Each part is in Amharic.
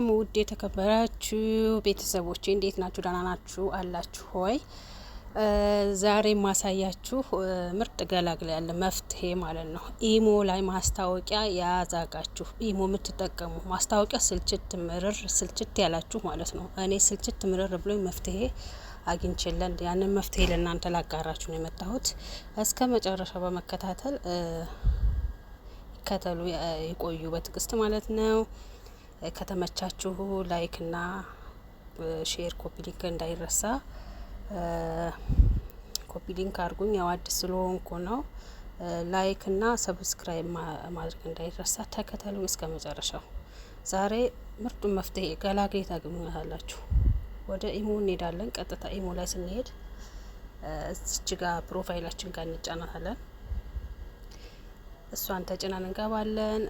ውድ የተከበራችሁ ቤተሰቦቼ እንዴት ናችሁ? ደህና ናችሁ አላችሁ ሆይ? ዛሬ ማሳያችሁ ምርጥ ገላግል ያለ መፍትሄ ማለት ነው። ኢሞ ላይ ማስታወቂያ ያዛጋችሁ፣ ኢሞ የምትጠቀሙ ማስታወቂያ ስልችት ያላችሁ ማለት ነው። እኔ ስልችት ምርር ብሎኝ መፍትሄ አግኝቼለን ያንን መፍትሄ ለእናንተ ላጋራችሁ ነው የመጣሁት። እስከ መጨረሻው በመከታተል ከተሉ ይቆዩ በትዕግስት ማለት ነው። ከተመቻችሁ ላይክ እና ሼር ኮፒ ሊንክ እንዳይረሳ። ኮፒ ሊንክ አድርጉኝ፣ ያው አዲስ ስለሆንኩ ነው። ላይክ እና ሰብስክራይብ ማድረግ እንዳይረሳ። ተከተሉ እስከ መጨረሻው። ዛሬ ምርጡን መፍትሄ ገላግሌ ታገኙታላችሁ። ወደ ኢሞ እንሄዳለን። ቀጥታ ኢሞ ላይ ስንሄድ እዚች ጋር ፕሮፋይላችን ጋር እንጫናታለን። እሷን ተጭናን እንገባለን።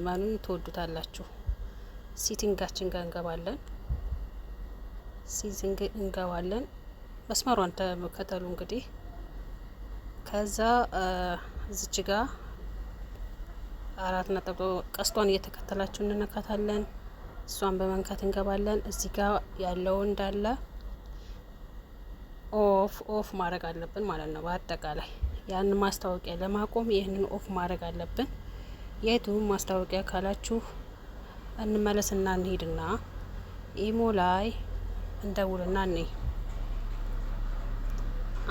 ማኑን ትወዱታላችሁ። ሲቲንጋችን ጋር እንገባለን። ሲቲንግ እንገባለን። መስመሯን ተከተሉ እንግዲህ። ከዛ እዚች ጋር አራት ነጥብ ቀስቷን እየተከተላችሁ እንነካታለን። እሷን በመንካት እንገባለን። እዚህ ጋር ያለው እንዳለ ኦፍ ማድረግ አለብን ማለት ነው። በአጠቃላይ ያን ማስታወቂያ ለማቆም ይህንን ኦፍ ማድረግ አለብን። የቱም ማስታወቂያ ካላችሁ እንመለስና እንሄድና ኢሞ ላይ እንደውልና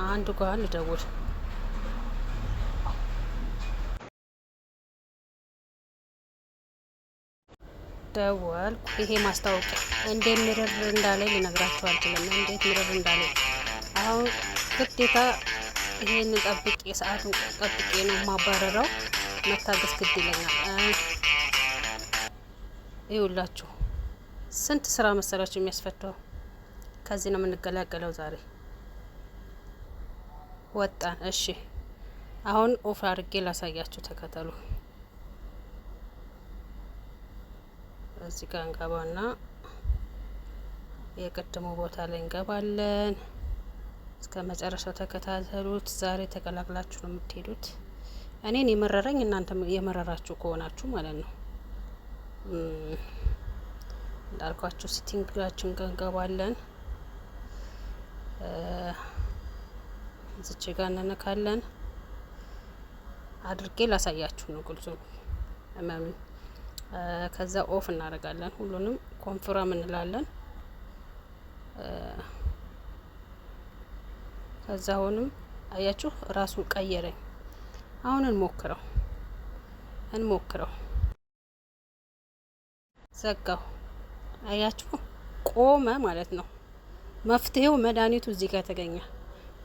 አንድ ጋር ልደውል። ደወል። ይሄ ማስታወቂያ እንዴት ምርር እንዳለኝ ልነግራችሁ አልችልም። እንዴት ምርር እንዳለኝ አሁን ግዴታ ይሄንን ጠብቄ ሰዓቱን ጠብቄ ነው የማባረረው። መታገስ ግድ ይለኛል። ይውላችሁ ስንት ስራ መሰላችሁ የሚያስፈታው። ከዚህ ነው የምንገላገለው ዛሬ። ወጣን። እሺ አሁን ኦፍ አድርጌ ላሳያችሁ፣ ተከተሉ። እዚህ ጋር እንገባና የቅድሙ ቦታ ላይ እንገባለን። እስከ መጨረሻው ተከታተሉት። ዛሬ ተቀላቅላችሁ ነው የምትሄዱት። እኔን የመረረኝ እናንተም የመረራችሁ ከሆናችሁ ማለት ነው። እንዳልኳችሁ ሲቲንጋችን ጋር እንገባለን። እዚች ጋር እንነካለን። አድርጌ ላሳያችሁ ነው ግልጹ እመኑ። ከዛ ኦፍ እናደርጋለን። ሁሉንም ኮንፍርም እንላለን። ከዛ አሁንም አያችሁ ራሱ ቀየረኝ። አሁን እንሞክረው። ዘጋው። አያችሁ ቆመ ማለት ነው። መፍትሄው መድኃኒቱ እዚህ ጋር ተገኘ።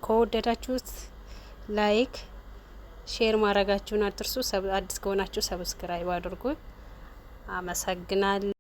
ከወደዳችሁት ላይክ ሼር ማድረጋችሁን አትርሱ። አዲስ ከሆናችሁ ሰብስክራይብ አድርጉ። አመሰግናለሁ።